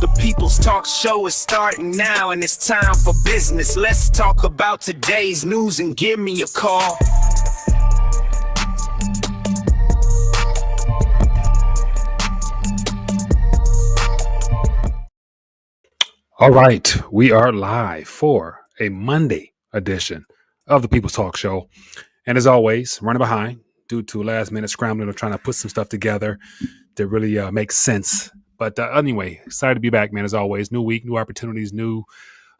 The People's Talk Show is starting now, and it's time for business. Let's talk about today's news and give me a call. All right, we are live for a Monday edition of the People's Talk Show. And as always, running behind due to last minute scrambling of trying to put some stuff together to really make sense. But anyway, excited to be back, man, as always. New week, new opportunities, new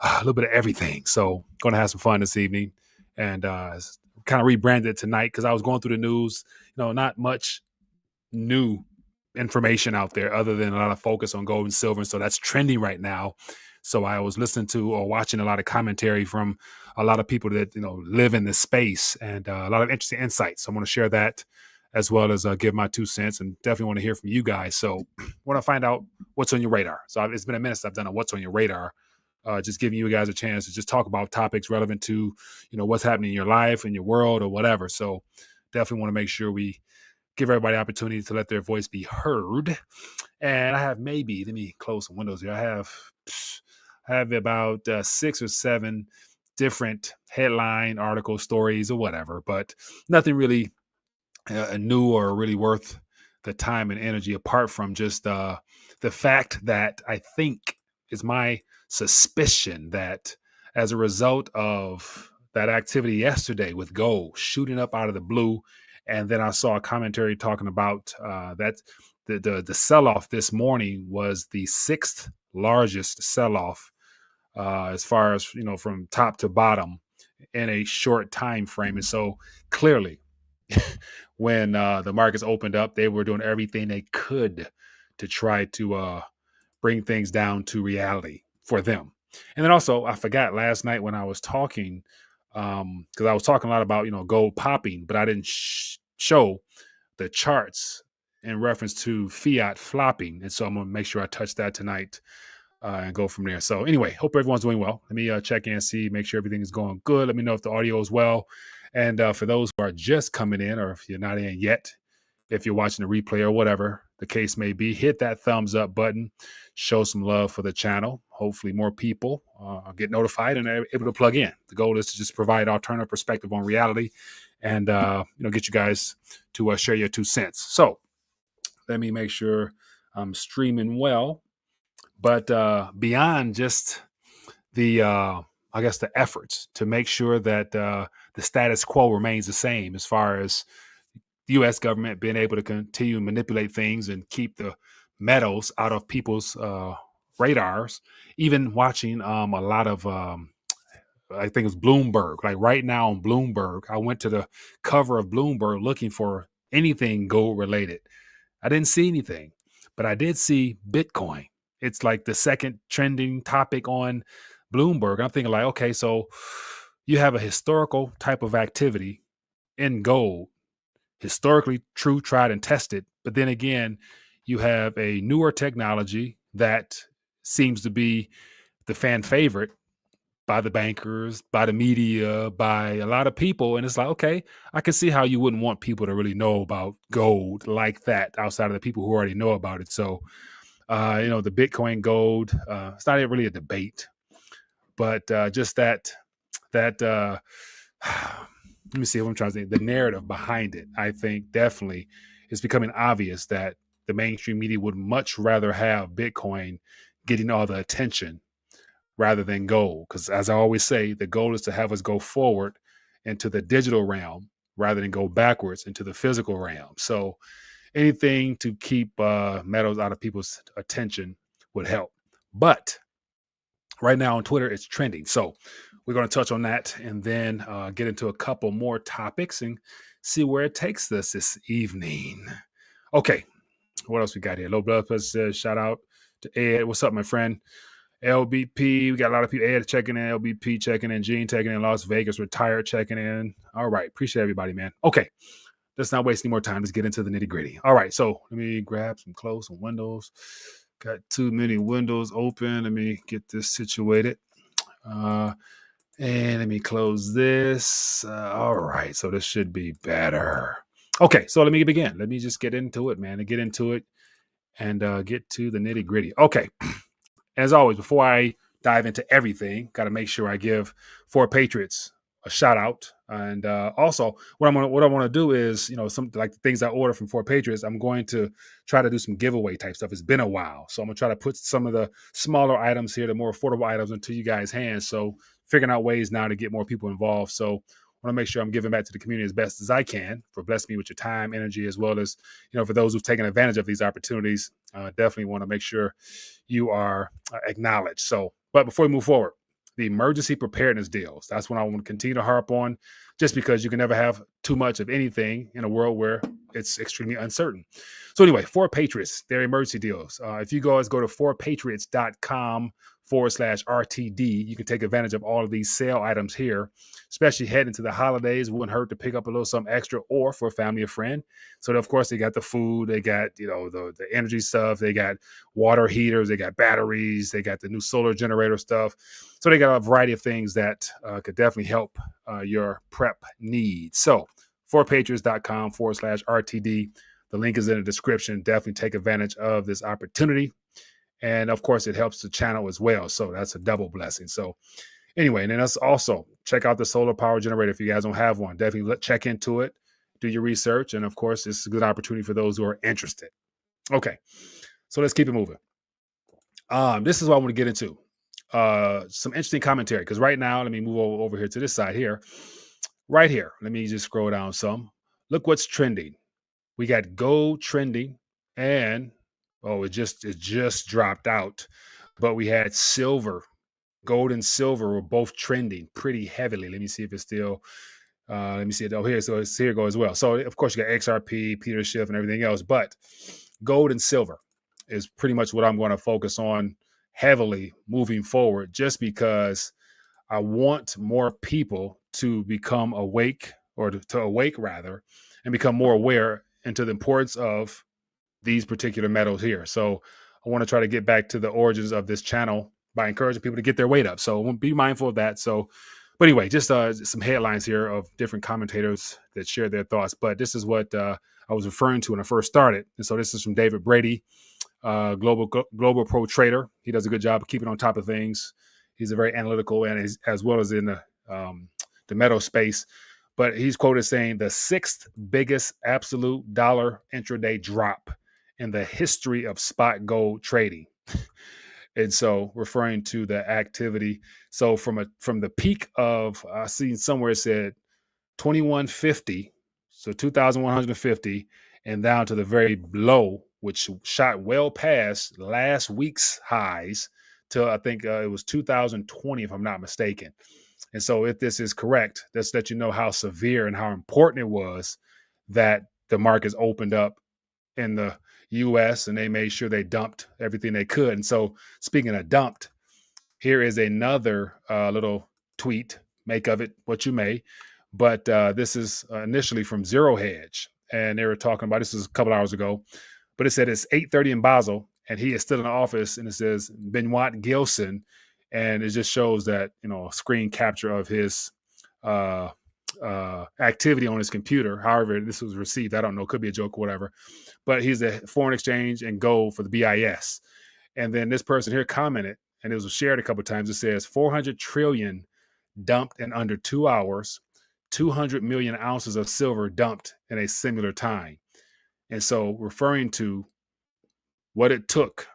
a little bit of everything. So going to have some fun this evening and kind of rebranded it tonight because I was going through the news. Not much new information out there other than a lot of focus on gold and silver. And so that's trending right now. So I was listening to or watching a lot of commentary from a lot of people that, live in this space and a lot of interesting insights. So I want to share that as well as give my 2 cents and definitely want to hear from you guys. So want to find out what's on your radar. So it's been a minute since I've done a what's on your radar. Just giving you guys a chance to just talk about topics relevant to, what's happening in your life, in your world or whatever. So definitely want to make sure we give everybody opportunity to let their voice be heard. And I have let me close some windows here. I have about 6 or 7 different headline article stories or whatever, but nothing really new or really worth the time and energy apart from just the fact that I think is my suspicion that as a result of that activity yesterday with gold shooting up out of the blue, and then I saw a commentary talking about that the sell-off this morning was the 6th largest sell-off as far as, from top to bottom in a short time frame. And so clearly when the markets opened up, they were doing everything they could to try to bring things down to reality for them. And then also, I forgot last night when I was talking, because I was talking a lot about, gold popping, but I didn't show the charts in reference to fiat flopping. And so I'm going to make sure I touch that tonight and go from there. So anyway, hope everyone's doing well. Let me check in and see, make sure everything is going good. Let me know if the audio is well. And for those who are just coming in, or if you're not in yet, if you're watching the replay or whatever the case may be, hit that thumbs up button, show some love for the channel. Hopefully more people get notified and are able to plug in. The goal is to just provide alternative perspective on reality and, get you guys to share your 2 cents. So let me make sure I'm streaming well. But beyond just the, the efforts to make sure that the status quo remains the same as far as the U.S. government being able to continue to manipulate things and keep the metals out of people's radars, even watching a lot of, I think it's Bloomberg. Like right now on Bloomberg, I went to the cover of Bloomberg looking for anything gold related. I didn't see anything, but I did see Bitcoin. It's like the second trending topic on Bloomberg. I'm thinking like, okay, so you have a historical type of activity in gold, historically true, tried and tested. But then again, you have a newer technology that seems to be the fan favorite by the bankers, by the media, by a lot of people. And it's like, okay, I can see how you wouldn't want people to really know about gold like that outside of the people who already know about it. So, the Bitcoin gold, it's not really a debate, but just that, let me see what I'm trying to say. The narrative behind it, I think definitely is becoming obvious that the mainstream media would much rather have Bitcoin getting all the attention rather than gold. Because as I always say, the goal is to have us go forward into the digital realm rather than go backwards into the physical realm. So anything to keep metals out of people's attention would help. But right now on Twitter, it's trending. So we're going to touch on that and then get into a couple more topics and see where it takes us this evening. Okay, what else we got here? Low Blood Plus says, shout out to Ed. What's up, my friend? LBP, we got a lot of people. Ed checking in, LBP checking in, Gene checking in, Las Vegas retired checking in. All right, appreciate everybody, man. Okay, let's not waste any more time. Let's get into the nitty gritty. All right, so let me grab close some windows. Got too many windows open. Let me get this situated. And let me close this. All right, so this should be better. Okay, so let me begin. Let me just get into it, man, and get into it and get to the nitty gritty. Okay, As always, before I dive into everything, got to make sure I give Four Patriots a shout out. And also, what I want to do is, some like the things I order from Four Patriots, I'm going to try to do some giveaway type stuff. It's been a while, so I'm gonna try to put some of the smaller items here, the more affordable items, into you guys' hands. So figuring out ways now to get more people involved. So I want to make sure I'm giving back to the community as best as I can for blessing me with your time, energy, as well as, for those who've taken advantage of these opportunities. Definitely want to make sure you are acknowledged. So, but before we move forward, the emergency preparedness deals, that's what I want to continue to harp on, just because you can never have too much of anything in a world where it's extremely uncertain. So anyway, Four Patriots, their emergency deals. If you guys go to fourpatriots.com/RTD, you can take advantage of all of these sale items here, especially heading into the holidays. It wouldn't hurt to pick up a little something extra, or for a family or friend. So of course they got the food, they got the energy stuff, they got water heaters, they got batteries, they got the new solar generator stuff. So they got a variety of things that could definitely help your prep needs. So fourpatriots.com/RTD. The link is in the description. Definitely take advantage of this opportunity. And of course, it helps the channel as well. So that's a double blessing. So anyway, and then let's also check out the solar power generator. If you guys don't have one, definitely check into it, do your research. And of course, it's a good opportunity for those who are interested. Okay, so let's keep it moving. This is what I want to get into. Some interesting commentary, because right now, let me move over here to this side here. Right here, let me just scroll down some. Look what's trending. We got gold trending, and it just dropped out. But we had silver. Gold and silver were both trending pretty heavily. Let me see if it's still. Let me see it. Oh, here. So here it goes as well. So of course you got XRP, Peter Schiff, and everything else. But gold and silver is pretty much what I'm going to focus on heavily moving forward, just because I want more people to become awake, or to awake rather, and become more aware into the importance of these particular metals here. So I want to try to get back to the origins of this channel by encouraging people to get their weight up. So be mindful of that. So, but anyway, just some headlines here of different commentators that share their thoughts. But this is what I was referring to when I first started. And so this is from David Brady, global pro trader. He does a good job of keeping on top of things. He's a very analytical, and as well as in the metal space. But he's quoted saying the 6th biggest absolute dollar intraday drop in the history of spot gold trading. And so referring to the activity. So from the peak of, I seen somewhere it said 2150, so 2,150, and down to the very low, which shot well past last week's highs till I think it was 2020, if I'm not mistaken. And so if this is correct, that's let you know how severe and how important it was that the markets opened up in the U.S. and they made sure they dumped everything they could. And so speaking of dumped, here is another little tweet. Make of it what you may. But this is initially from Zero Hedge. And they were talking about, this was a couple hours ago, but it said it's 8:30 in Basel, and he is still in the office, and it says Benoit Gilson. And it just shows that, a screen capture of his activity on his computer. However, this was received. I don't know. Could be a joke or whatever. But he's a foreign exchange and gold for the BIS. And then this person here commented, and it was shared a couple of times. It says 400 trillion dumped in under 2 hours, 200 million ounces of silver dumped in a similar time. And so referring to what it took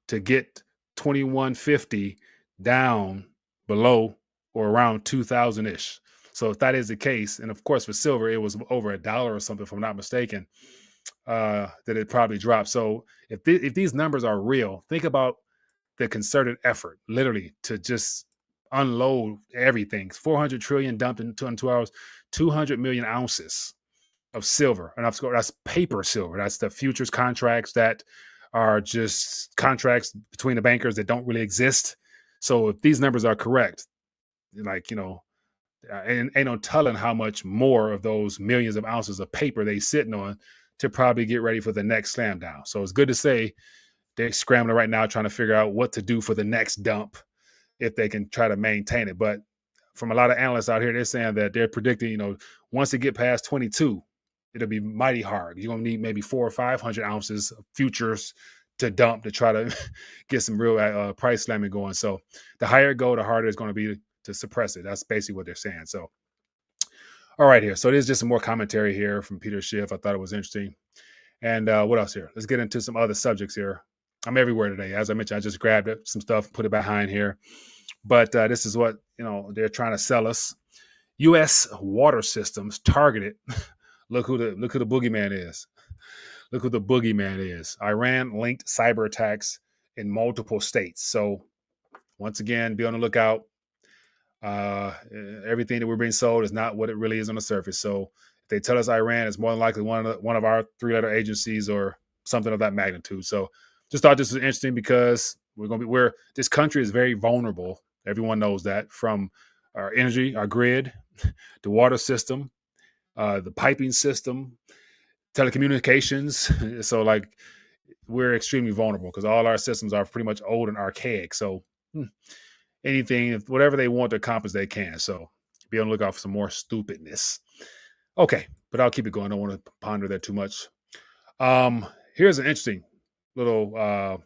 to get 2150 down below or around 2000-ish. So if that is the case, and of course for silver, it was over $1 or something, if I'm not mistaken, that it probably dropped. So if these numbers are real, think about the concerted effort, literally, to just unload everything. 400 trillion dumped in 2 hours, 200 million ounces of silver. And that's paper silver. That's the futures contracts that are just contracts between the bankers that don't really exist. So if these numbers are correct, like, and ain't no telling how much more of those millions of ounces of paper they sitting on to probably get ready for the next slam down. So it's good to say they're scrambling right now, trying to figure out what to do for the next dump if they can try to maintain it. But from a lot of analysts out here, they're saying that they're predicting, once they get past 22, it'll be mighty hard. You're going to need maybe 400 or 500 ounces of futures to dump to try to get some real price slamming going. So the higher it go, the harder it's going to be to suppress it. That's basically what they're saying. So, all right, here. So there's just some more commentary here from Peter Schiff. I thought it was interesting. And what else here? Let's get into some other subjects here. I'm everywhere today. As I mentioned, I just grabbed some stuff, put it behind here. But this is what they're trying to sell us. U.S. water systems targeted. Look who the boogeyman is. Look who the boogeyman is. Iran-linked cyber attacks in multiple states. So once again, be on the lookout. Everything that we're being sold is not what it really is on the surface. So if they tell us Iran, it's more than likely one of our 3-letter agencies or something of that magnitude. So just thought this was interesting because this country is very vulnerable. Everyone knows that, from our energy, our grid, the water system, the piping system, telecommunications. So we're extremely vulnerable because all our systems are pretty much old and archaic. So whatever they want to accomplish, they can. So be on the lookout for some more stupidness. Okay, but I'll keep it going. I don't want to ponder that too much. Here's an interesting little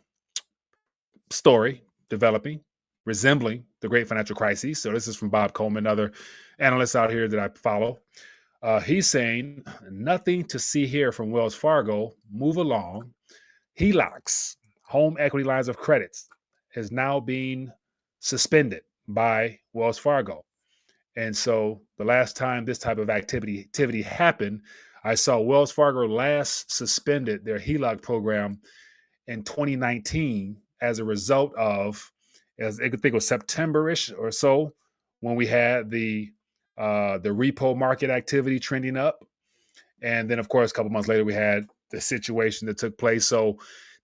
story developing, resembling the great financial crisis. So this is from Bob Coleman, another analyst out here that I follow. He's saying, nothing to see here from Wells Fargo. Move along. HELOCs, home equity lines of credit, is now being suspended by Wells Fargo. And so the last time this type of activity happened, I saw Wells Fargo last suspended their HELOC program in 2019 as a result of, I think it was September-ish or so, when we had the repo market activity trending up. And then, of course, a couple months later, we had the situation that took place. So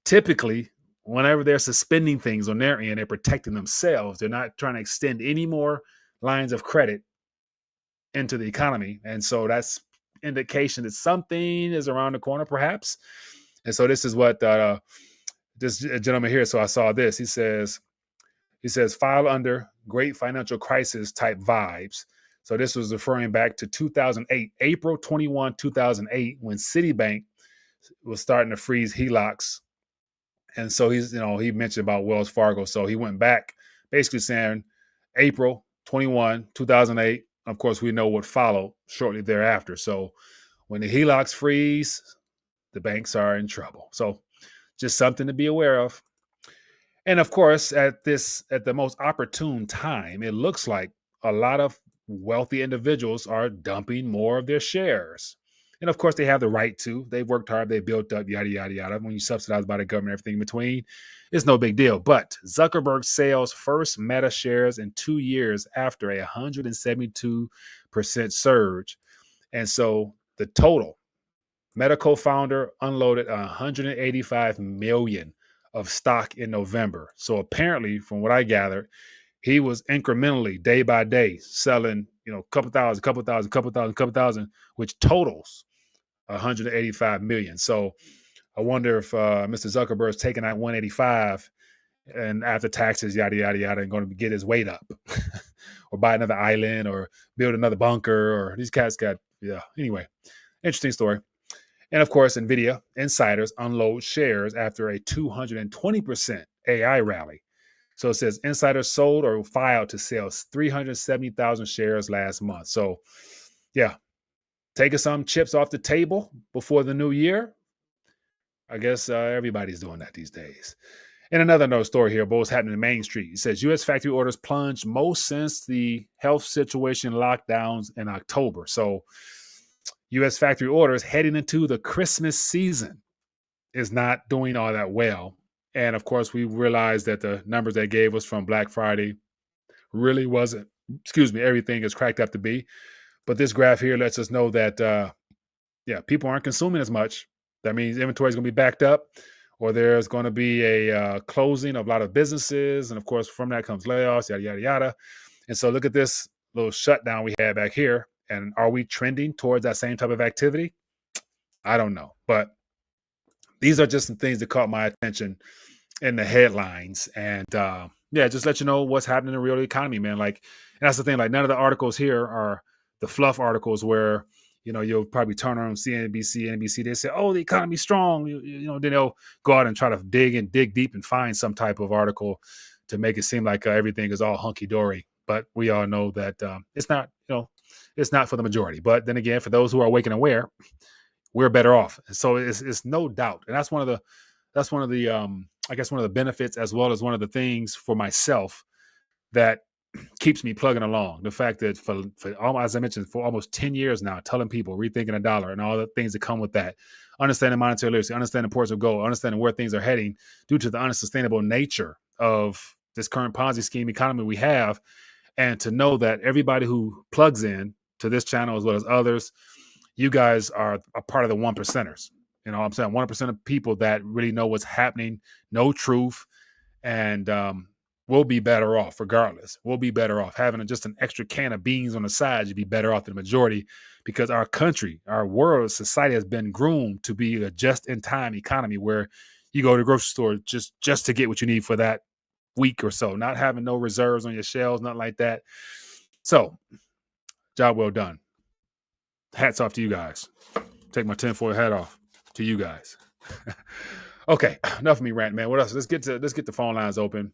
typically, whenever they're suspending things on their end, they're protecting themselves. They're not trying to extend any more lines of credit into the economy. And so that's indication that something is around the corner, perhaps. And so this is what this gentleman here, so I saw this. He says, file under great financial crisis type vibes. So this was referring back to 2008, April 21, 2008, when Citibank was starting to freeze HELOCs. And so he mentioned about Wells Fargo. So he went back basically saying April 21, 2008. Of course, we know what followed shortly thereafter. So when the HELOCs freeze, the banks are in trouble. So just something to be aware of. And of course, at the most opportune time, it looks like a lot of wealthy individuals are dumping more of their shares. And of course, they have the right to. They've worked hard. They built up, yada, yada, yada. When you subsidize by the government, everything in between, it's no big deal. But Zuckerberg sells first Meta shares in 2 years after a 172% surge. And so the total, Meta co-founder unloaded $185 million of stock in November. So apparently, from what I gathered, he was incrementally, day by day, selling, a couple thousand, which totals 185 million. So I wonder if Mr. Zuckerberg is taking that 185 and after taxes, yada, yada, yada, and going to get his weight up or buy another island or build another bunker, or these cats anyway, interesting story. And of course, NVIDIA insiders unload shares after a 220% AI rally. So it says insiders sold or filed to sell 370,000 shares last month. So yeah, taking some chips off the table before the new year. I guess everybody's doing that these days. And another story here, both happening in Main Street. It says U.S. factory orders plunged most since the health situation lockdowns in October. So U.S. factory orders heading into the Christmas season is not doing all that well. And of course, we realized that the numbers they gave us from Black Friday really wasn't, everything is cracked up to be. But this graph here lets us know that, people aren't consuming as much. That means inventory is going to be backed up, or there's going to be a closing of a lot of businesses. And of course, from that comes layoffs, yada, yada, yada. And so look at this little shutdown we had back here. And are we trending towards that same type of activity? I don't know. But these are just some things that caught my attention in the headlines. And just let you know what's happening in the real economy, man. And that's the thing, none of the articles here are the fluff articles where, you'll probably turn on CNBC, NBC. They say, "Oh, the economy's strong." Then they'll go out and try to dig deep and find some type of article to make it seem like everything is all hunky dory. But we all know that it's not. It's not for the majority. But then again, for those who are awake and aware, we're better off. So it's no doubt, and that's one of the I guess one of the benefits, as well as one of the things for myself that keeps me plugging along. The fact that as I mentioned, for almost 10 years now, telling people rethinking a dollar and all the things that come with that, understanding monetary literacy, understanding the importance of gold, understanding where things are heading due to the unsustainable nature of this current Ponzi scheme economy we have, and to know that everybody who plugs in to this channel as well as others, you guys are a part of the 1%ers. I'm saying 1% of people that really know what's happening, know truth, and we'll be better off regardless. We'll be better off having just an extra can of beans on the side. You'd be better off than the majority, because our country, our world, society has been groomed to be a just-in-time economy where you go to the grocery store just to get what you need for that week or so, not having no reserves on your shelves, nothing like that. So, job well done. Hats off to you guys. Take my tinfoil hat off to you guys. Okay, enough of me ranting, man. What else? Let's get the phone lines open.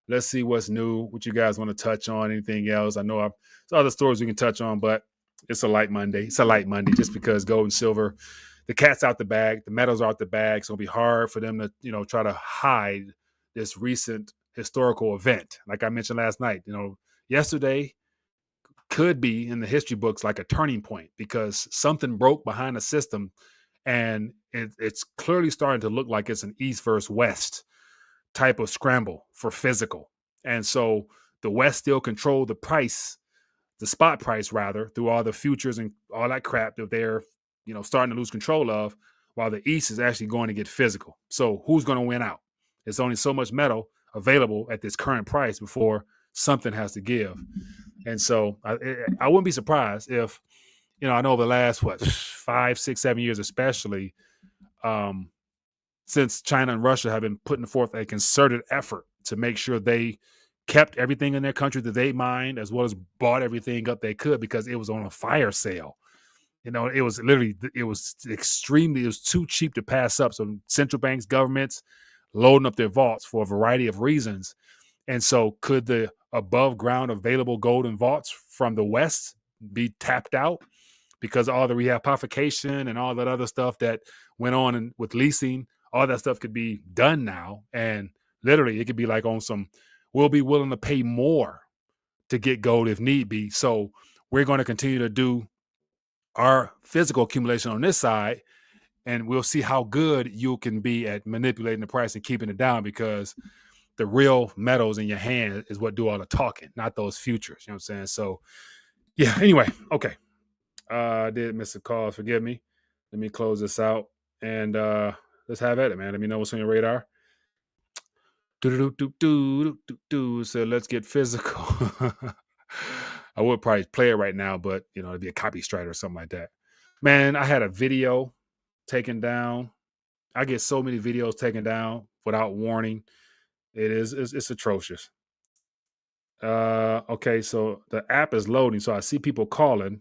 Let's see what's new, what you guys want to touch on, anything else. I know there's other stories we can touch on, but it's a light Monday. It's a light Monday just because gold and silver, the cat's out the bag, the metals are out the bag. So it'll be hard for them to, try to hide this recent historical event. Like I mentioned last night, yesterday could be in the history books like a turning point, because something broke behind the system, and it's clearly starting to look like it's an East versus West type of scramble for physical. And so the West still control the price, the spot price rather, through all the futures and all that crap that they're, starting to lose control of, while the East is actually going to get physical. So who's going to win out? There's only so much metal available at this current price before something has to give. And so I wouldn't be surprised if, I know the last, 5, 6, 7 years, especially, since China and Russia have been putting forth a concerted effort to make sure they kept everything in their country that they mined, as well as bought everything up they could, because it was on a fire sale. It was too cheap to pass up. So central banks, governments loading up their vaults for a variety of reasons. And so could the above ground available gold and vaults from the West be tapped out because all the rehypothecation and all that other stuff that went on and with leasing, all that stuff could be done now. And literally it could be like on some, we'll be willing to pay more to get gold if need be. So we're going to continue to do our physical accumulation on this side, and we'll see how good you can be at manipulating the price and keeping it down, because the real metals in your hand is what do all the talking, not those futures. You know what I'm saying? So yeah, anyway, okay. I did miss a call. Forgive me. Let me close this out and let's have at it, man. Let me know what's on your radar. So let's get physical. I would probably play it right now, but it'd be a copy strike or something like that. Man, I had a video taken down. I get so many videos taken down without warning. It's atrocious. Okay, so the app is loading. So I see people calling.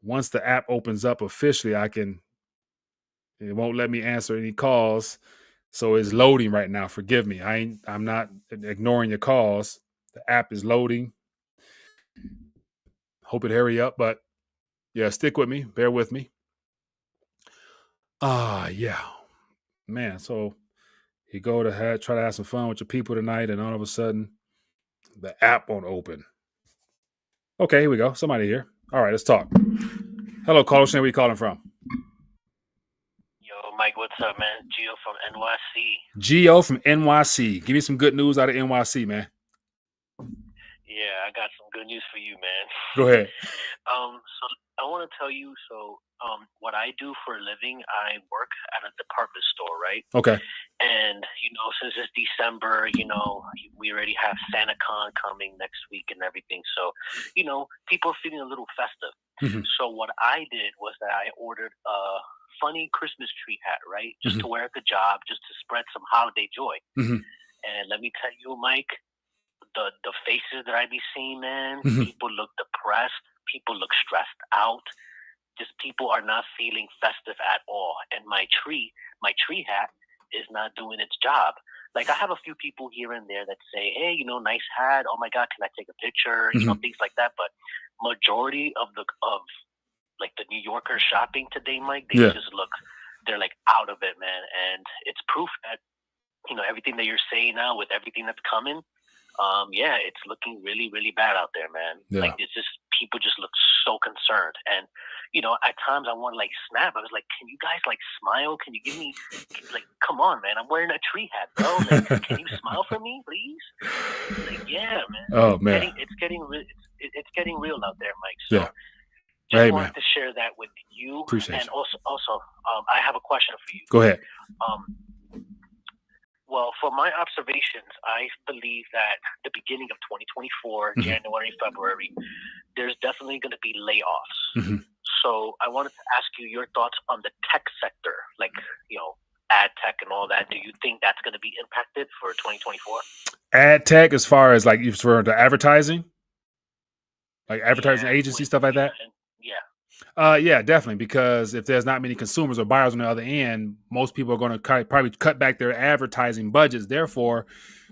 Once the app opens up officially, it won't let me answer any calls. So it's loading right now. Forgive me. I'm not ignoring your calls. The app is loading. Hope it hurry up, but yeah, stick with me. Bear with me. Yeah. Man, so you go to try to have some fun with your people tonight, and all of a sudden the app won't open. Okay, here we go. Somebody here. All right, let's talk. Hello, caller. Where are you calling from? Yo, Mike, what's up, man? Gio from NYC. Gio from NYC. Give me some good news out of NYC, man. Yeah, I got some good news for you, man. Go ahead. So I want to tell you, what I do for a living, I work at a department store, right? Okay. And, since it's December, we already have SantaCon coming next week and everything. So, people are feeling a little festive. Mm-hmm. So what I did was that I ordered a funny Christmas tree hat, right? Just to wear at the job, just to spread some holiday joy. Mm-hmm. And let me tell you, Mike, the faces that I be seeing, man, people look depressed. People look stressed out. just people are not feeling festive at all. And my tree hat is not doing its job. Like, I have a few people here and there that say, hey, nice hat. Oh my God, can I take a picture? Things like that. But majority of the New Yorkers shopping today, Mike, they're like out of it, man. And it's proof that, everything that you're saying now with everything that's coming, it's looking really, really bad out there, man. Yeah. Like, it's just, people just look so concerned. And, at times I want to snap. I was like, can you guys smile? Can you give me, come on, man. I'm wearing a tree hat, bro. Like, can you smile for me, please? Yeah, man. Oh, man. It's getting real out there, Mike. So, yeah. Just wanted to share that with you. Appreciate and also, I have a question for you. Go ahead. Well, from my observations, I believe that the beginning of 2024, January, February, there's definitely going to be layoffs. So I wanted to ask you your thoughts on the tech sector, ad tech and all that. Do you think that's going to be impacted for 2024? Ad tech, as far as you refer to advertising, advertising agency, stuff like that? Yeah, definitely. Because if there's not many consumers or buyers on the other end, most people are going to probably cut back their advertising budgets. Therefore,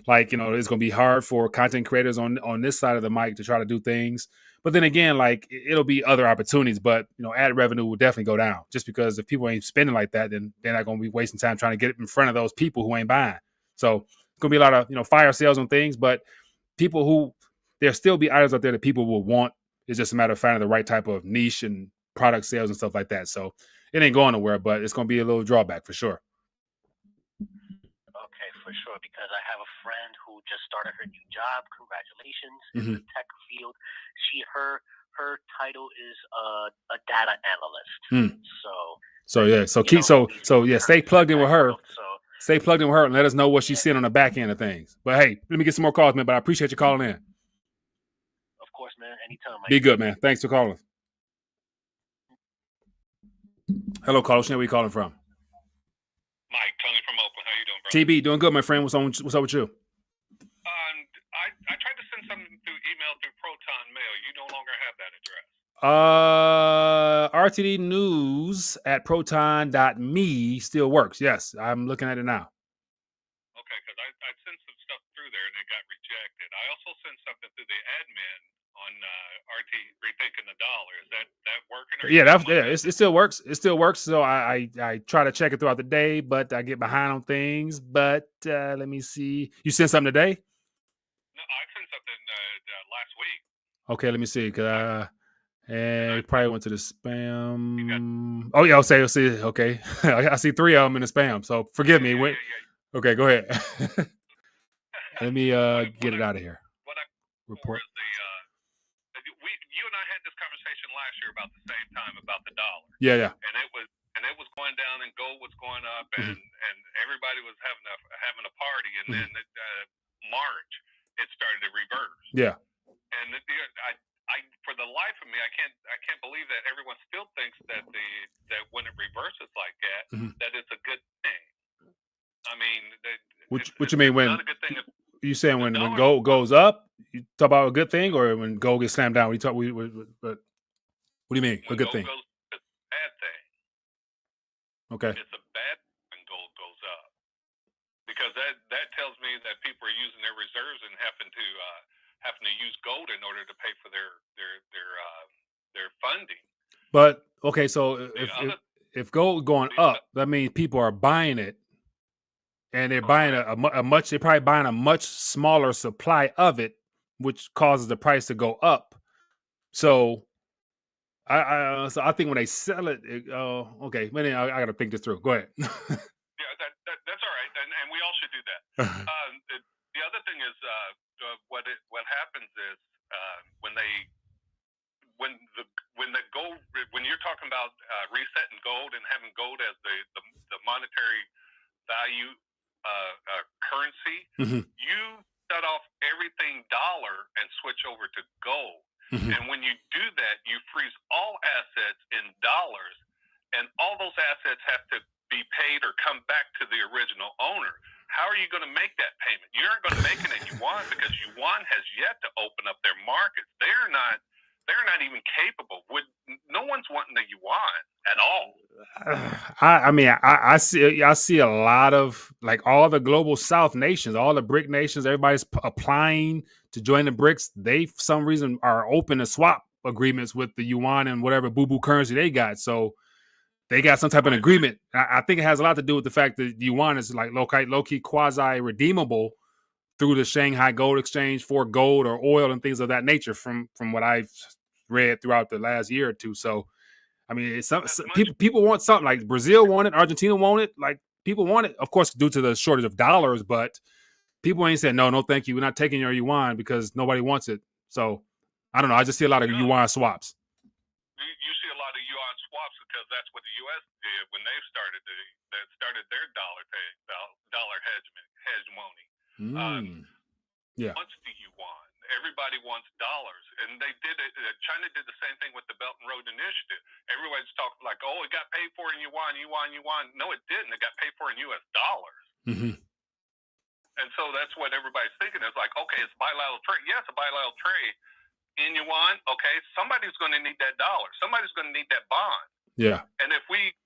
it's going to be hard for content creators on this side of the mic to try to do things. But then again, it'll be other opportunities. But ad revenue will definitely go down, just because if people ain't spending like that, then they're not going to be wasting time trying to get it in front of those people who ain't buying. So it's going to be a lot of fire sales on things. But there'll still be items out there that people will want. It's just a matter of finding the right type of niche and product sales and stuff like that. So it ain't going nowhere, but it's going to be a little drawback for sure. Okay, for sure. Because I have a friend who just started her new job. Congratulations in the tech field. Her title is a data analyst. Stay plugged in with her. Stay plugged in with her and let us know what she's seeing on the back end of things. But hey, let me get some more calls, man. But I appreciate you calling in. Of course, man. Anytime. Be good, man. Thanks for calling. Hello, caller. Where are you calling from? Mike, Tony from Oakland. How you doing, bro? TB, doing good, my friend. What's up with you? I tried to send something through email through Proton Mail. You no longer have that address. RTD News at proton.me still works. Yes, I'm looking at it now. Okay, because I sent some stuff through there and it got rejected. I also sent something through the admin on RT Rethinking the Dollar. Is that working? It still works. It still works. So I try to check it throughout the day, but I get behind on things. But let me see. You sent something today? No, I sent something last week. Okay, let me see. And it probably went to the spam. Oh yeah, I'll see. Okay, I see 3 of them in the spam. So forgive me. Wait. Okay, go ahead. Let me get it out of here. Report. You and I had this conversation last year about the same time about the dollar. Yeah. And it was going down, and gold was going up, and everybody was having a party, and then March it started to reverse. Yeah. And I for the life of me, I can't believe that everyone still thinks that when it reverses like that, that it's a good thing. I mean, what you mean when? Not a good thing. You saying when gold goes up? You talk about a good thing, or when gold gets slammed down? What do you mean? A good thing? Goes, it's a bad thing. Okay. It's a bad when gold goes up, because that tells me that people are using their reserves and having to use gold in order to pay for their funding. But okay, so if gold going up, that means people are buying it. And they're buying they're probably buying a much smaller supply of it, which causes the price to go up. So I think when they sell it, okay. But I got to think this through. Go ahead. Yeah, that's all right, and we all should do that. The other thing is what happens is when you're talking about resetting gold and having gold as the monetary value currency, you shut off everything dollar and switch over to gold. And when you do that, you freeze all assets in dollars, and all those assets have to be paid or come back to the original owner. How are you going to make that payment? You aren't going to make it in Yuan, because Yuan has yet to open up their markets. They're not even capable. No one's wanting the Yuan. I see a lot of like all the global South nations, all the BRIC nations, everybody's applying to join the BRICS. They, for some reason, are open to swap agreements with the yuan and whatever boo-boo currency they got. So they got some type of agreement. I think it has a lot to do with the fact that yuan is like low-key quasi-redeemable through the Shanghai Gold Exchange for gold or oil and things of that nature from what I've read throughout the last year or two. So I mean, it's some people want something like Brazil want it, Argentina want it, like people want it, of course, due to the shortage of dollars. But people ain't saying no, thank you. We're not taking your yuan because nobody wants it. So I don't know. I just see a lot of yuan swaps. You see a lot of yuan swaps because that's what the U.S. did when they started their dollar hegemony. Yeah. Wants the yuan. Everybody wants dollars, and they did it. China did the same thing with the Belt and Road Initiative. Everybody's talking like, "Oh, it got paid for in yuan." No, it didn't. It got paid for in U.S. dollars. Mm-hmm. And so that's what everybody's thinking. It's like, okay, it's bilateral trade. Yes, a bilateral trade in yuan. Okay, somebody's going to need that dollar. Somebody's going to need that bond. Yeah. And if we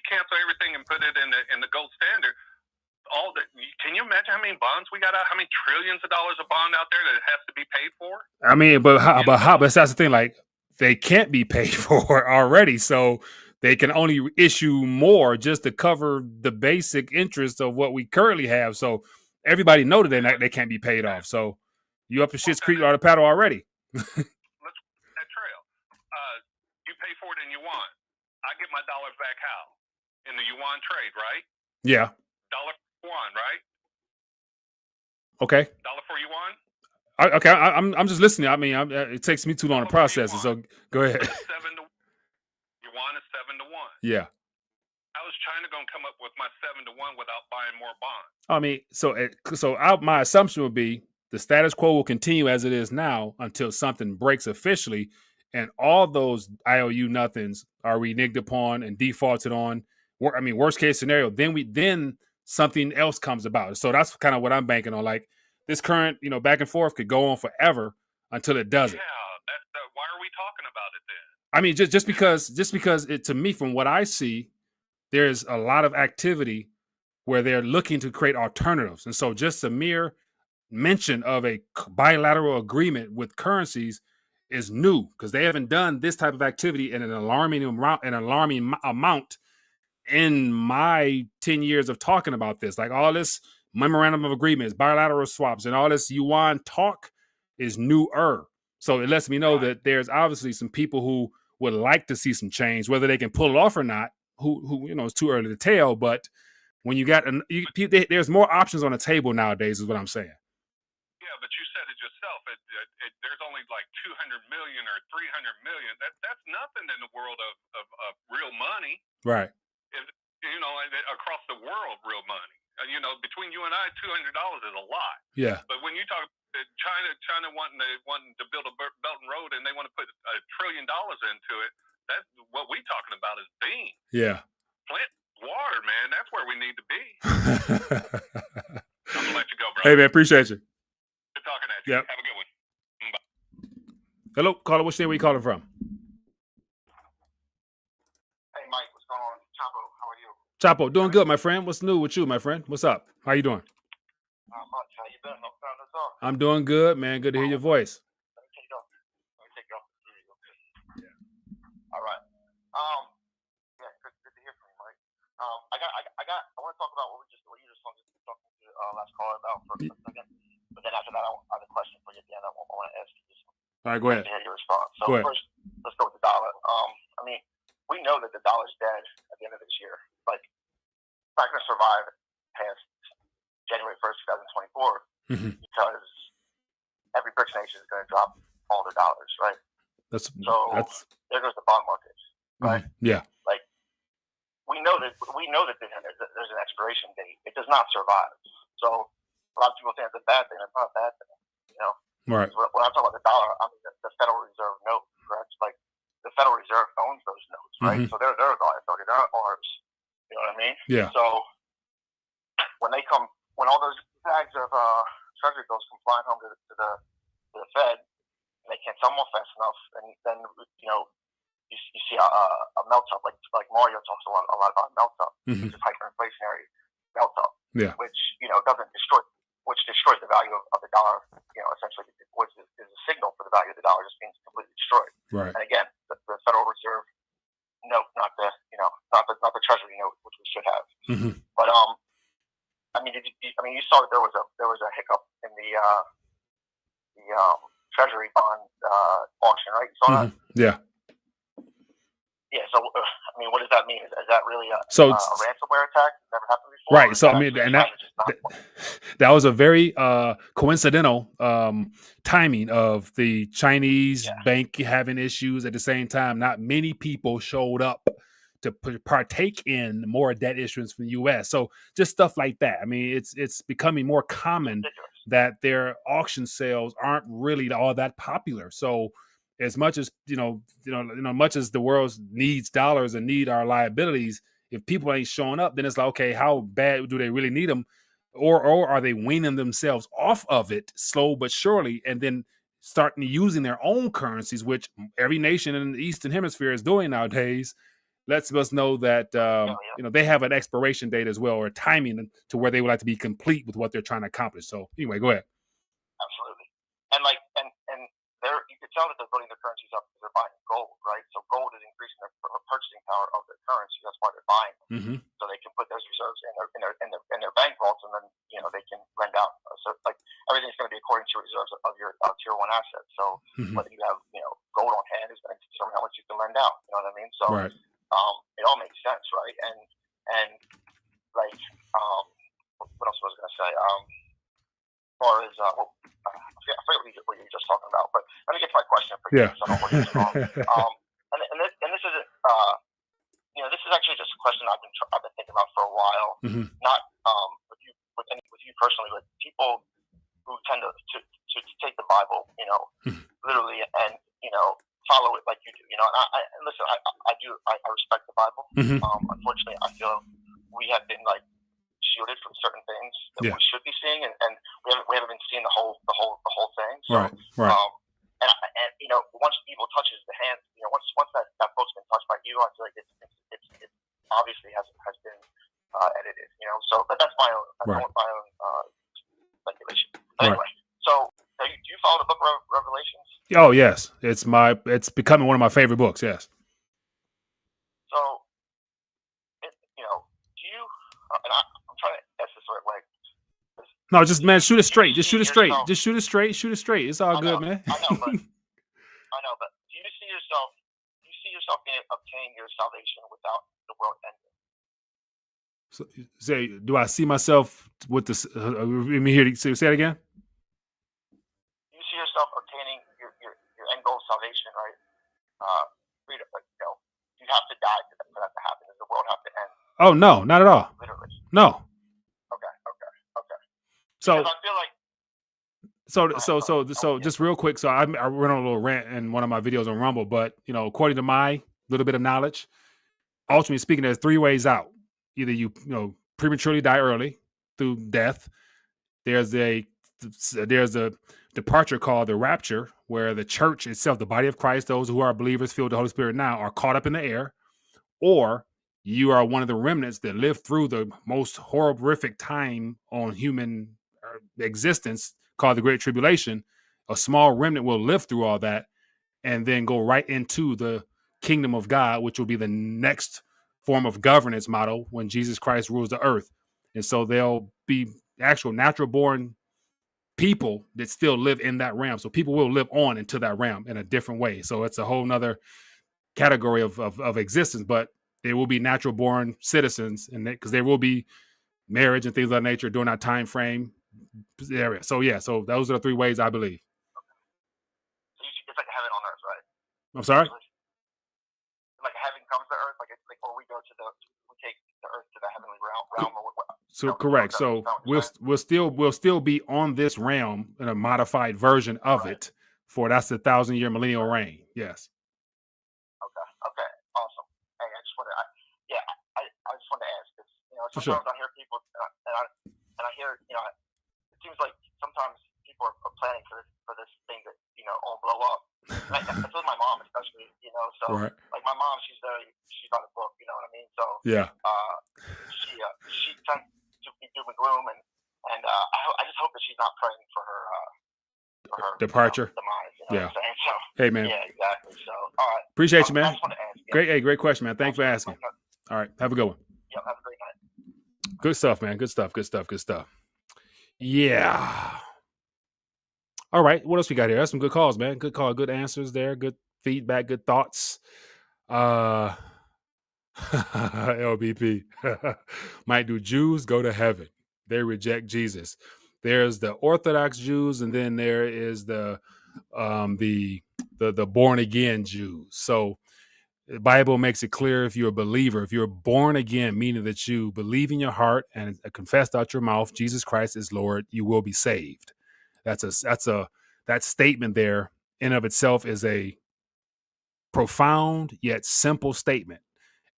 cancel everything and put it in the gold standard. Can you imagine how many bonds we got out? How many trillions of dollars of bond out there that it has to be paid for? I mean, but that's the thing. Like, they can't be paid for already, so they can only issue more just to cover the basic interest of what we currently have. So everybody know that they can't be paid off. So you up to shit's creek or the paddle already. Let's that trail. You pay for it in yuan. I get my dollars back how? In the yuan trade, right? Yeah. Dollar. Yuan, right? Okay. Dollar for yuan. Okay, I'm just listening. I mean, it takes me too long to process it. So go ahead. 7 to 1. Yuan is 7 to 1. Yeah. How is China going to come up with my 7 to 1 without buying more bonds? I mean, my assumption would be the status quo will continue as it is now until something breaks officially, and all those IOU nothings are reneged upon and defaulted on. I mean, worst case scenario, then something else comes about. So that's kind of what I'm banking on. Like this current, back and forth could go on forever until it doesn't. Yeah, why are we talking about it then? I mean, just because it, to me, from what I see, there's a lot of activity where they're looking to create alternatives. And so just a mere mention of a bilateral agreement with currencies is new because they haven't done this type of activity in an alarming amount in my 10 years of talking about this. Like all this memorandum of agreements, bilateral swaps, and all this yuan talk is newer. So it lets me know that there's obviously some people who would like to see some change, whether they can pull it off or not, who it's too early to tell. But when you got, there's more options on the table nowadays is what I'm saying. Yeah, but you said it yourself. There's only like 200 million or 300 million. That's nothing in the world of real money. Right. Across the world, real money. Between you and I, $200 is a lot. Yeah. But when you talk China wanting to build a Belt and Road and they want to put $1 trillion into it, that's what we're talking about is beans. Yeah. Plant water, man. That's where we need to be. I'm gonna let you go, bro. Hey, man, appreciate you. Good talking at you. Yep. Have a good one. Bye. Hello, caller. What's your name? Where you calling from? Hey, Mike. What's going on? Chapo, how are you? Chapo, doing good, my friend. What's new with you, my friend? What's up? How you doing? Not much. How you been? No time to talk. I'm doing good, man. Good to hear your voice. Let me take you off. Yeah. All right. Yeah, good to hear from you, Mike. I want to talk about what you just talking to last caller about for a second. But then after that, I have a question for you at the end. I want to ask you just. All right, go ahead. To hear your response. So go ahead. First, let's go with the dollar. I mean, we know that the dollar's dead at the end of this year. Like, it's not going to survive past January 1st, 2024, because every BRICS nation is going to drop all their dollars, right? There goes the bond market, right? Yeah. Like, we know that there's an expiration date. It does not survive. So a lot of people think it's a bad thing. It's not a bad thing, Right. When I talk about the dollar, I mean the Federal Reserve note, correct? Like, the Federal Reserve owns those notes, right? So they're a liability. They're not ours. You know what I mean? Yeah. So when all those bags of treasury bills come flying home to the Fed, and they can't sell them off fast enough, and then you see a melt up, like Mario talks a lot about melt up, which is hyperinflationary melt up, which doesn't destroy, which destroys the value of the dollar. Essentially, which is a signal for the value of the dollar just being completely destroyed. Right. And again, the Federal Reserve note, not the Treasury note, which we should have. But you saw that there was a hiccup in the Treasury bond auction, right? You saw that? Yeah. Yeah. So, what does that mean? Is that really a ransomware attack? Never happened before. Right. So that was a very coincidental timing of the Chinese bank having issues at the same time. Not many people showed up to partake in more debt issuance from the U.S. So just stuff like that. It's becoming more common that their auction sales aren't really all that popular. So as much as much as the world needs dollars and need our liabilities, if people ain't showing up, then it's like, okay, how bad do they really need them, or are they weaning themselves off of it slow but surely, and then starting using their own currencies, which every nation in the Eastern Hemisphere is doing nowadays. Lets us know that they have an expiration date as well, or timing to where they would like to be complete with what they're trying to accomplish. So anyway, go ahead. Absolutely, and you could tell that they're building their currencies up because they're buying gold, right? So gold is increasing the purchasing power of their currency. That's why they're buying them, so they can put those reserves in their bank vaults, and then they can lend out. So everything's going to be according to reserves of your tier 1 assets. So whether you have gold on hand is going to determine how much you can lend out. You know what I mean? So it all makes sense, right? And what else was I going to say? As far as I forget what you were just talking about, but let me get to my question for you. So I don't want to get it wrong. And this isn't this is actually just a question I've been thinking about for a while. Not with you personally, but people who tend to take the Bible, literally, and follow it like you do. And listen, I respect the Bible. Unfortunately, I feel we have been shielded from certain things that we should be seeing, and we haven't been seeing the whole thing. So, right. And once evil touches the hand, once that book's been touched by evil, I feel like it obviously has been edited. So but that's my own speculation. But anyway, so do you follow the book of Revelations? Oh yes, it's becoming one of my favorite books. Yes. So, do you? And I'm trying to ask this the right way. No, just man, shoot it straight. Just shoot it straight. Just shoot it straight. Shoot it straight. It's all good, man. I know, but do you see yourself obtaining your salvation without the world ending? So, say, do I see myself with this? Let me hear. Say it again. You see yourself obtaining your end goal, salvation, right? Freedom. You have to die for that to happen. Does the world have to end? Oh no, not at all. Literally. No. Okay. So because I feel like. So just real quick. So I went on a little rant in one of my videos on Rumble, but according to my little bit of knowledge, ultimately speaking, there's 3 ways out. Either you prematurely die early through death. There's a departure called the rapture, where the church itself, the body of Christ, those who are believers filled with the Holy Spirit now, are caught up in the air, or you are one of the remnants that lived through the most horrific time on human existence, called the Great Tribulation. A small remnant will live through all that and then go right into the kingdom of God, which will be the next form of governance model when Jesus Christ rules the earth. And so there'll be actual natural born people that still live in that realm. So people will live on into that realm in a different way. So it's a whole nother category of existence, but there will be natural born citizens, and because there will be marriage and things of that nature during that time frame area. So so those are the 3 ways I believe. So it's like heaven on earth, right? I'm sorry? Like heaven comes to earth, or we take the earth to the heavenly realm. So correct. So we'll still be on this realm in a modified version of it. That's the 1,000-year millennial reign. Yes. Okay. Awesome. Hey, I just want to ask this. Sometimes I hear people, and I hear, it seems like sometimes people are planning for this thing that all blow up. I told my mom especially, so like Yeah. She tends to be doom and gloom, and I just hope that she's not praying for her departure. Demise. Yeah. What I'm saying? So, hey, man. Yeah, exactly. So, all right. Appreciate you, man. I just want to ask. Great question, man. Thanks for asking. All right. Have a good one. Yep, have a great night. Good stuff, man. Good stuff. Yeah. All right. What else we got here? That's some good calls, man. Good call. Good answers there. Good feedback. Good thoughts. LBP. Might do Jews go to heaven? They reject Jesus. There's the Orthodox Jews, and then there is the born again Jews. So the Bible makes it clear, if you're a believer, if you're born again, meaning that you believe in your heart and confess out your mouth Jesus Christ is Lord, you will be saved. That statement there in of itself is a profound yet simple statement.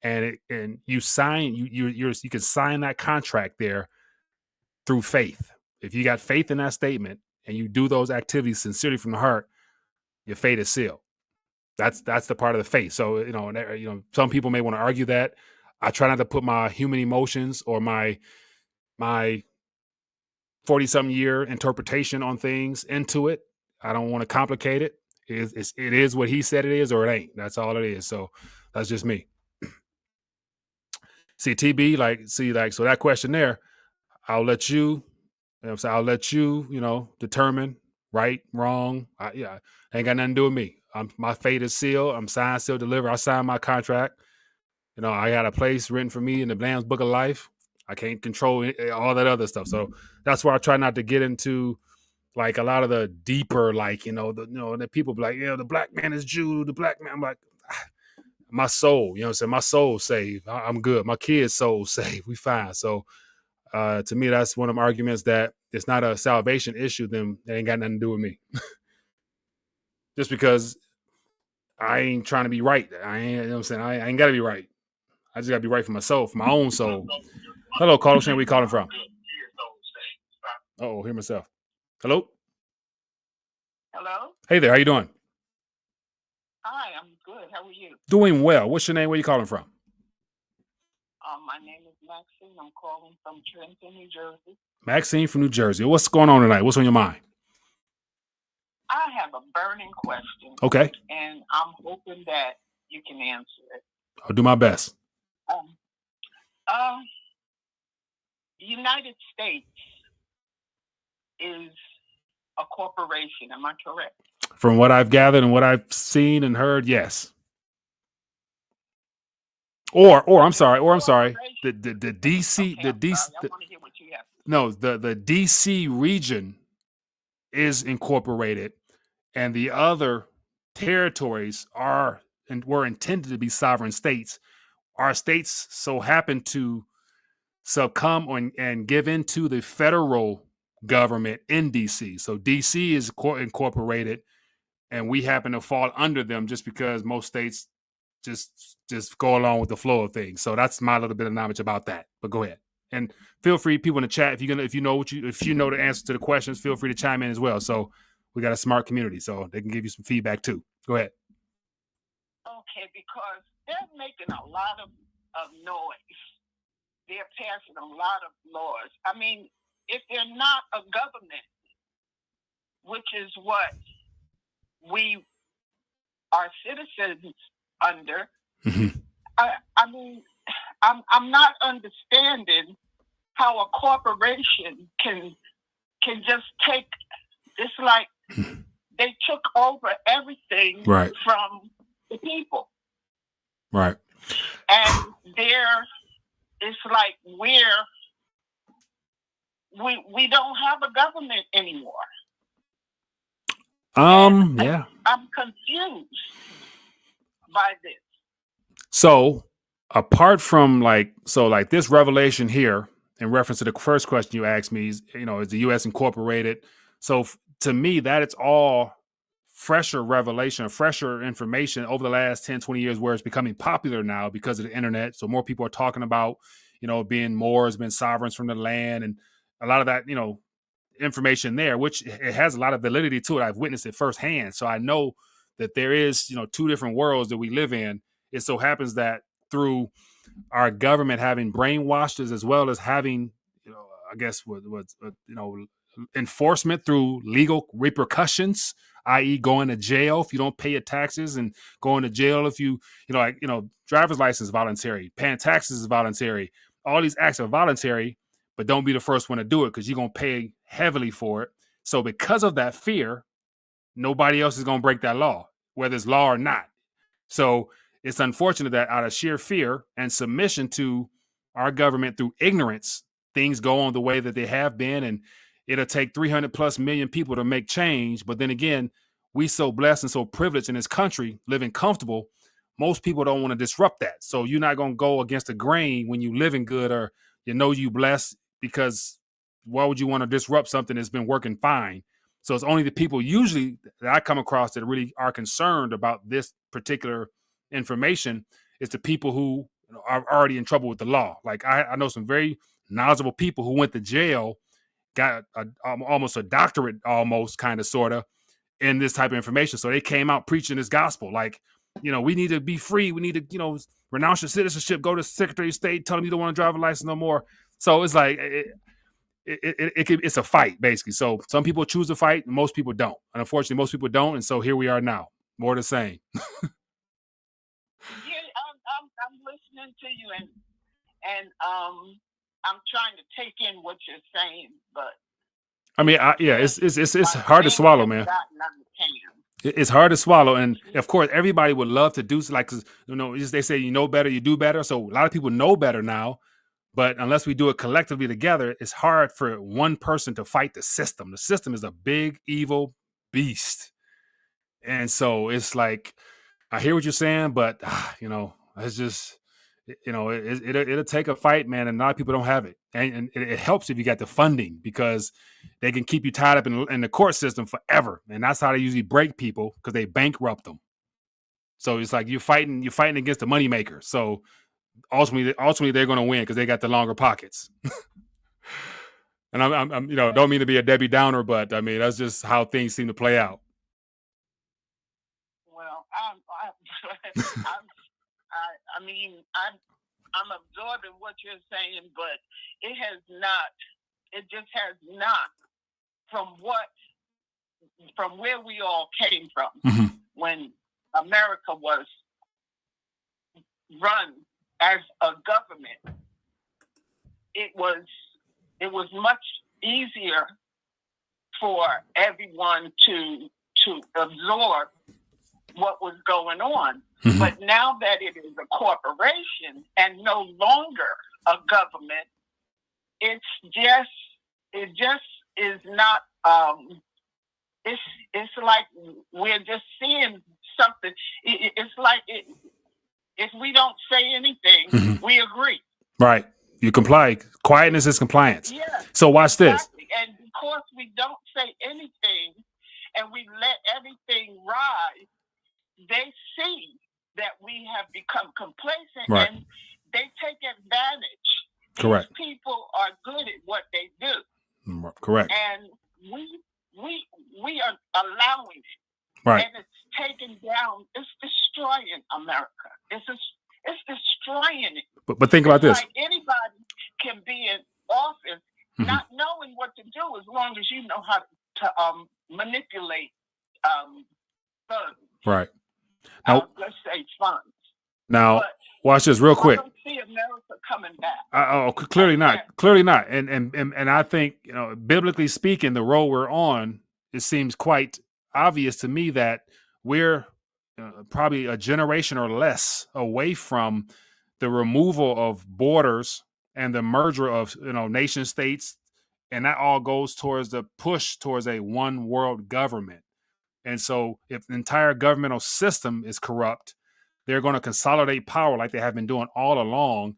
And you can sign that contract there through faith. If you got faith in that statement and you do those activities sincerely from the heart, your fate is sealed. That's the part of the faith. So some people may want to argue that. I try not to put my human emotions or my 40-something year interpretation on things into it. I don't want to complicate it. It is what he said it is, or it ain't. That's all it is. So that's just me. See, TB, so that question there, I'll let you, determine right, wrong. Ain't got nothing to do with me. My fate is sealed. I'm signed, sealed, delivered. I signed my contract. I got a place written for me in the Lamb's Book of Life. I can't control all that other stuff. So that's why I try not to get into like a lot of the deeper, the people be like, the black man is Jew, the black man. I'm like, my soul, my soul's saved. I'm good. My kids' soul saved. We fine. So to me, that's one of them arguments that it's not a salvation issue. Then it ain't got nothing to do with me. Just because I ain't trying to be right. I ain't, I ain't got to be right. I just got to be right for myself, for my own soul. Hello, caller. Where you calling from? Uh-oh, hear myself. Hello? Hello? Hey there, how you doing? Hi, I'm good. How are you? Doing well. What's your name? Where you calling from? My name is Maxine. I'm calling from Trenton, New Jersey. Maxine from New Jersey. What's going on tonight? What's on your mind? I have a burning question. Okay. And I'm hoping that you can answer it. I'll do my best. The United States is a corporation. Am I correct? From what I've gathered and what I've seen and heard, yes. Or I'm sorry. The DC, okay, I want to hear what you have. No, the DC region is incorporated, and the other territories were intended to be sovereign states. Our states so happen to succumb and give into the federal government in DC. So DC is incorporated, and we happen to fall under them just because most states just go along with the flow of things. So that's my little bit of knowledge about that. But go ahead and feel free, people in the chat, if you know the answer to the questions, feel free to chime in as well. So we got a smart community, so they can give you some feedback too. Go ahead. Okay, because they're making a lot of noise. They're passing a lot of laws. I mean, if they're not a government, which is what we are citizens under, mm-hmm. I mean, I'm not understanding how a corporation can just take. It's like they took over everything right. from the people, right? And it's like we don't have a government anymore. Yeah. I'm confused by this. So apart from this revelation here, in reference to the first question you asked me, is the U.S. incorporated? So to me, that it's all fresher revelation, fresher information over the last 10, 20 years, where it's becoming popular now because of the internet. So more people are talking about, being Moors, being sovereigns from the land, and a lot of that, information there, which it has a lot of validity to it. I've witnessed it firsthand. So I know that there is, two different worlds that we live in. It so happens that through our government having brainwashed us, as well as having, I guess what enforcement through legal repercussions, i.e., going to jail if you don't pay your taxes, and going to jail if driver's license is voluntary, paying taxes is voluntary. All these acts are voluntary, but don't be the first one to do it because you're going to pay heavily for it. So because of that fear, nobody else is going to break that law, whether it's law or not. So it's unfortunate that out of sheer fear and submission to our government through ignorance, things go on the way that they have been, and it'll take 300 plus million people to make change. But then again, we so blessed and so privileged in this country, living comfortable. Most people don't want to disrupt that. So you're not going to go against the grain when you living good, or you blessed, because why would you want to disrupt something that's been working fine? So it's only the people usually that I come across that really are concerned about this particular information. It's the people who are already in trouble with the law. Like I know some very knowledgeable people who went to jail, got almost a doctorate, almost kind of sort of, in this type of information. So they came out preaching this gospel. Like, we need to be free. We need to, renounce your citizenship, go to Secretary of State, tell them you don't want to drive a license no more. So it's like, it's a fight, basically. So some people choose to fight, and most people don't. And unfortunately, most people don't. And so here we are now, more the same. I'm listening to you, and I'm trying to take in what you're saying, but I mean, it's hard to swallow, man. It's hard to swallow, and of course, everybody would love to do, like, they say, better, you do better. So a lot of people know better now. But unless we do it collectively together, it's hard for one person to fight the system. The system is a big, evil beast. And so it's like, I hear what you're saying, but, it's just, it'll take a fight, man. And a lot of people don't have it. And it helps if you got the funding, because they can keep you tied up in the court system forever. And that's how they usually break people, because they bankrupt them. So it's like you're fighting against the moneymaker. So ultimately they're going to win because they got the longer pockets. And I'm don't mean to be a Debbie Downer, but I mean, that's just how things seem to play out. Well, I'm absorbing what you're saying, but it just has not, from where we all came from, when America was run as a government, it was much easier for everyone to absorb what was going on. But now that it is a corporation and no longer a government, it just is not. It's like we're just seeing something. It's like if we don't say anything, we agree. Right. You comply. Quietness is compliance. Yeah. So watch this. Exactly. And because we don't say anything and we let everything rise, they see that we have become complacent, right, and they take advantage. Correct. These people are good at what they do. Correct. And we are allowing it. Right. And it's taking down, it's destroying America. It's destroying it. But think about this. Like anybody can be in office not knowing what to do, as long as you know how to manipulate funds. Right. Now, let's say funds. Now, but watch this real quick. I don't see America coming back. Clearly not. Clearly not. And I think, biblically speaking, the road we're on, it seems quite obvious to me that we're probably a generation or less away from the removal of borders and the merger of nation states, and that all goes towards the push towards a one world government. And so if the entire governmental system is corrupt, they're going to consolidate power like they have been doing all along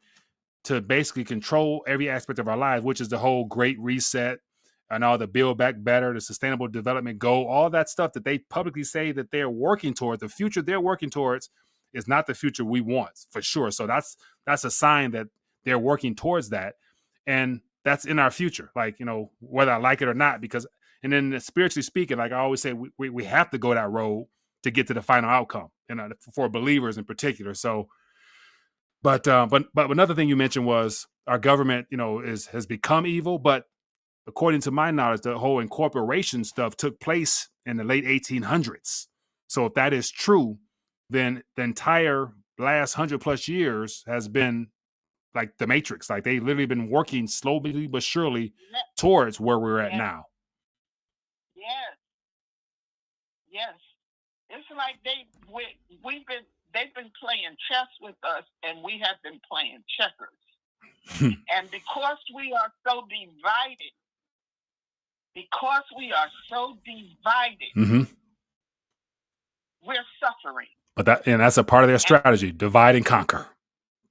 to basically control every aspect of our lives, which is the whole Great Reset and all the Build Back Better, the Sustainable Development Goal, all that stuff that they publicly say that they're working toward. The future they're working towards is not the future we want, for sure. So that's a sign that they're working towards that. And that's in our future, like, whether I like it or not, because, and then spiritually speaking, like I always say, we have to go that road to get to the final outcome, and for believers in particular. So But another thing you mentioned was our government, has become evil. But according to my knowledge, the whole incorporation stuff took place in the late 1800s. So if that is true, then the entire last 100+ years has been like the Matrix. Like they literally been working slowly but surely towards where we're at now. Yes. Yes. It's like they've been playing chess with us, and we have been playing checkers. And because we are so divided, we're suffering. But that's a part of their strategy: divide and conquer.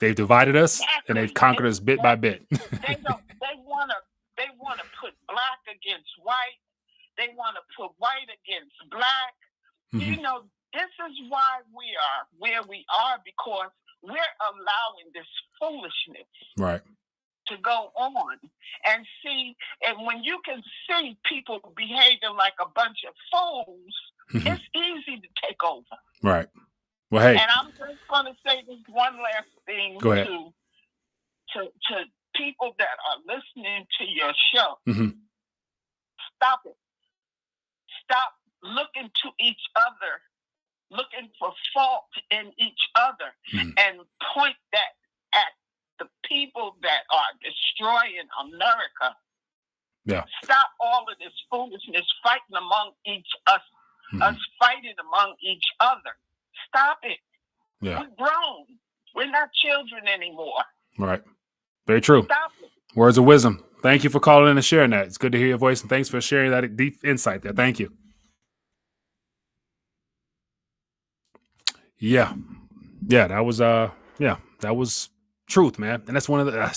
They've divided us, and they've conquered us bit by bit. They want to put black against white. They want to put white against black. Mm-hmm. This is why we are where we are, because we're allowing this foolishness to go on. And when you can see people behaving like a bunch of fools, it's easy to take over. Right. Well, hey. And I'm just going to say this one last thing to people that are listening to your show. Mm-hmm. Stop it. Stop looking to each other, looking for fault in each other, and point that at the people that are destroying America. Yeah. Stop all of this foolishness, fighting among us fighting among each other. Stop it. Yeah. We're grown. We're not children anymore. Right. Very true. Stop it. Words of wisdom. Thank you for calling in and sharing that. It's good to hear your voice, and thanks for sharing that deep insight there. Thank you. Yeah. That was truth, man. And that's one of the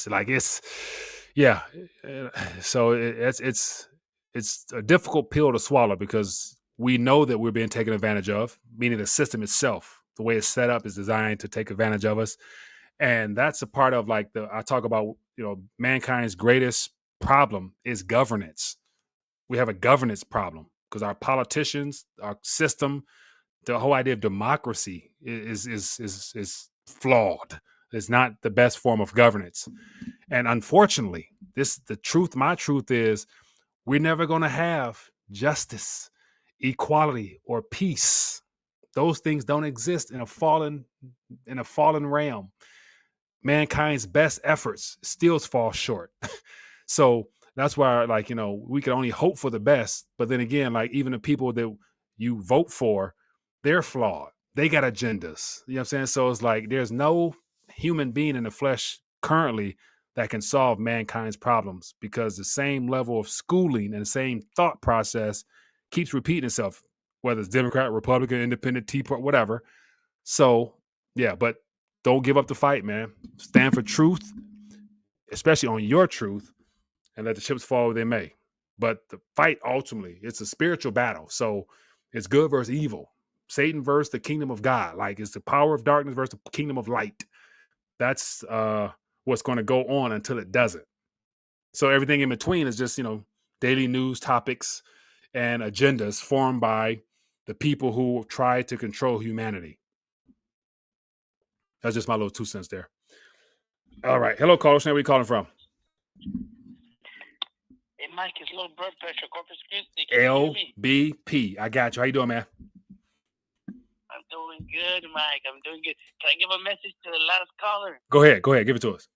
So it's a difficult pill to swallow, because we know that we're being taken advantage of, meaning the system itself, the way it's set up, is designed to take advantage of us. And that's a part of I talk about, mankind's greatest problem is governance. We have a governance problem because our politicians, our system, the whole idea of democracy is flawed. It's not the best form of governance. And unfortunately, my truth is we're never going to have justice, equality, or peace. Those things don't exist in a fallen realm. Mankind's best efforts still fall short. So that's why, we can only hope for the best. But then again, even the people that you vote for, they're flawed. They got agendas. You know what I'm saying? So it's there's no human being in the flesh currently that can solve mankind's problems, because the same level of schooling and the same thought process keeps repeating itself, whether it's Democrat, Republican, Independent, Tea Party, whatever. So, yeah, but don't give up the fight, man. Stand for truth, especially on your truth, and let the chips fall where they may. But the fight, ultimately, it's a spiritual battle. So it's good versus evil. Satan versus the kingdom of God. It's the power of darkness versus the kingdom of light. That's what's going to go on until it doesn't. So everything in between is just, daily news topics and agendas formed by the people who try to control humanity. That's just my little 2 cents there. All right. Hello, caller. Where are you calling from? Hey, Mike, it's low blood pressure, Corpus Christi. LBP. I got you. How you doing, man? I'm doing good, Mike. I'm doing good. Can I give a message to the last caller? Go ahead. Give it to us.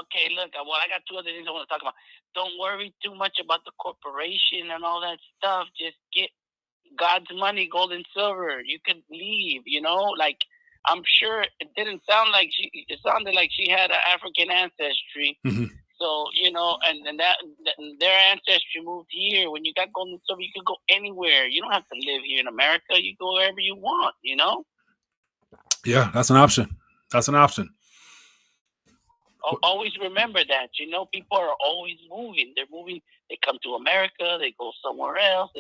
Okay, look, I got 2 other things I want to talk about. Don't worry too much about the corporation and all that stuff. Just get God's money, gold and silver. You could leave, I'm sure it didn't sound like it sounded like she had an African ancestry. Mm-hmm. So, and that their ancestry moved here. When you got gold and silver, you could go anywhere. You don't have to live here in America. You go wherever you want, Yeah, that's an option. Always remember that, people are always moving. They're moving. They come to America. They go somewhere else.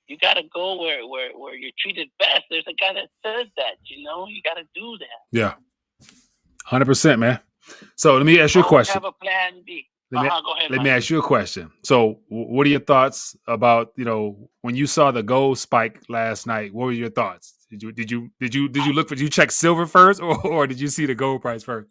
You got to go where you're treated best. There's a guy that says that, you got to do that. Yeah. 100%, man. So let me ask you a question. Have a plan B. Go ahead. Let me ask you a question. So what are your thoughts about, when you saw the gold spike last night, what were your thoughts? Did you look for? Did you check silver first, or did you see the gold price first?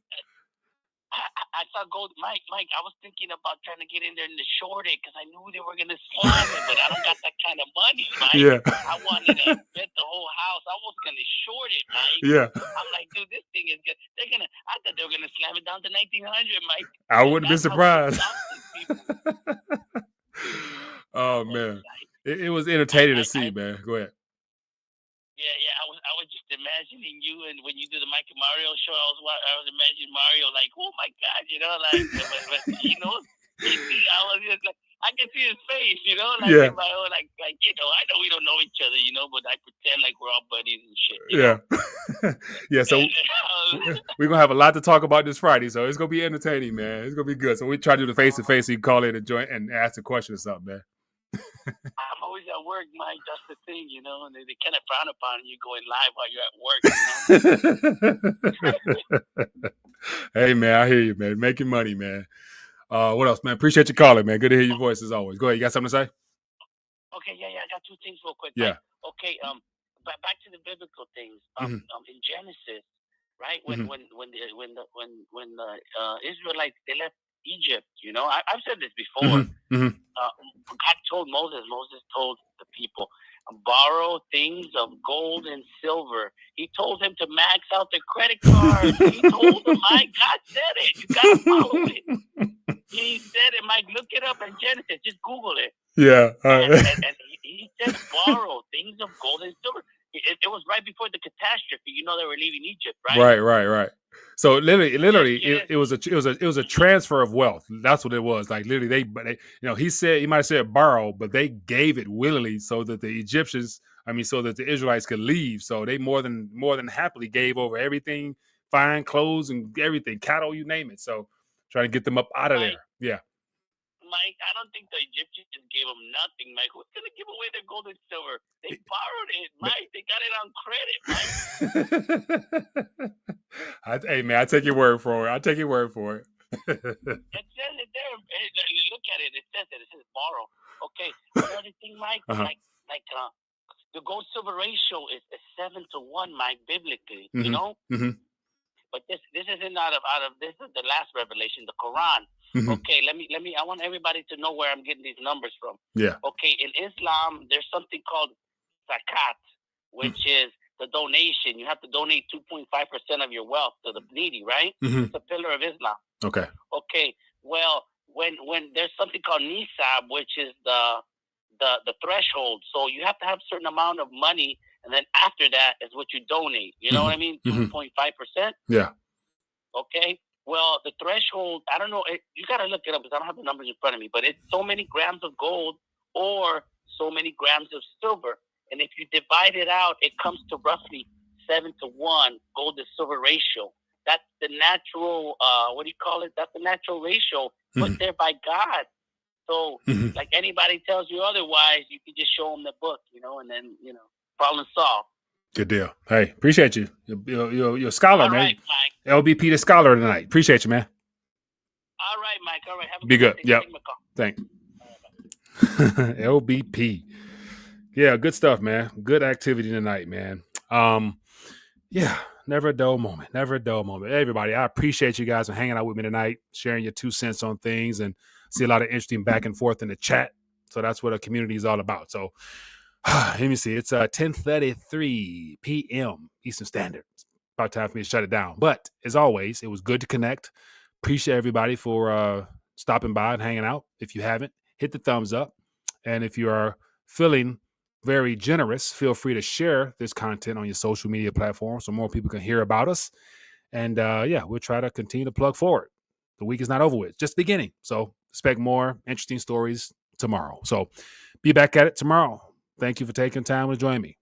I saw gold, Mike. I was thinking about trying to get in there and short it because I knew they were gonna slam it, but I don't got that kind of money, Mike. Yeah. I wanted to bet the whole house. I was gonna short it, Mike. Yeah. I'm like, dude, this thing is good. I thought they were gonna slam it down to 1900, Mike. I wouldn't be surprised. Oh man, it was entertaining to see, man. Go ahead. Yeah. I was just imagining you, and when you do the Mike and Mario show, I was imagining Mario like, oh my God, like, but I was just like, I can see his face, like, yeah. my own, like, I know we don't know each other, but I pretend like we're all buddies and shit. Yeah. Yeah. So we're gonna have a lot to talk about this Friday, so it's gonna be entertaining, man. It's gonna be good. So we try to do the face to face. So you can call in and join and ask a question or something, man. I'm always at work, Mike. That's the thing, and they kind of frown upon you going live while you're at work. Hey, man, I hear you, man. Making money, man. What else, man? Appreciate you calling, man. Good to hear your voice as always. Go ahead. You got something to say? Okay, yeah. I got two things real quick. Yeah. Mike. Okay. But back to the biblical things. In Genesis, right? When the Israelites they left Egypt, I've said this before. God told Moses told the people, borrow things of gold and silver. He told him to max out their credit cards. He told them, God said it. You got to follow it. He said it, Mike. Look it up in Genesis. Just Google it. Yeah. And he said borrow things of gold and silver. It was right before the catastrophe. They were leaving Egypt, right? Right. So literally, it was a transfer of wealth. That's what it was. Like literally, he might have said borrow, but they gave it willingly so that the Israelites could leave. So they more than happily gave over everything, fine clothes and everything, cattle, you name it. So trying to get them up out of there. Yeah. Mike, I don't think the Egyptians gave them nothing, Mike. Who's going to give away their gold and silver? They borrowed it, Mike. They got it on credit, Mike. Hey, man, I take your word for it. It says it there. Look at it. It says it. It says borrow. Okay. Another thing, Mike, the gold-silver ratio is 7-1, Mike, biblically, Mm-hmm. But this isn't out of this is the last revelation, the Quran. Mm-hmm. Okay, let me. I want everybody to know where I'm getting these numbers from. Yeah. Okay, in Islam, there's something called zakat, which is the donation. You have to donate 2.5% of your wealth to the needy, right? Mm-hmm. It's a pillar of Islam. Okay. Okay. Well, when there's something called nisab, which is the threshold. So you have to have a certain amount of money, and then after that is what you donate. You know what I mean? 2.5%. Yeah. Okay. Well, the threshold, I don't know. You got to look it up because I don't have the numbers in front of me. But it's so many grams of gold or so many grams of silver. And if you divide it out, it comes to roughly 7-1 gold to silver ratio. That's the natural, That's the natural ratio put there by God. So, like anybody tells you otherwise, you can just show them the book, and then, problem solved. Good deal. Hey, appreciate you. You're a scholar, all man. Right, Mike. LBP the scholar tonight. Appreciate you, man. All right, Mike. All right. Have a Be good. Yep. Thanks. LBP. Yeah, good stuff, man. Good activity tonight, man. Yeah, never a dull moment. Never a dull moment. Everybody, I appreciate you guys for hanging out with me tonight, sharing your 2 cents on things, and see a lot of interesting back and forth in the chat. So that's what a community is all about. So let me see. It's 10:33 p.m. Eastern Standard. It's about time for me to shut it down. But as always, it was good to connect. Appreciate everybody for stopping by and hanging out. If you haven't, hit the thumbs up. And if you are feeling very generous, feel free to share this content on your social media platforms so more people can hear about us. And we'll try to continue to plug forward. The week is not over with, just beginning. So expect more interesting stories tomorrow. So be back at it tomorrow. Thank you for taking time to join me.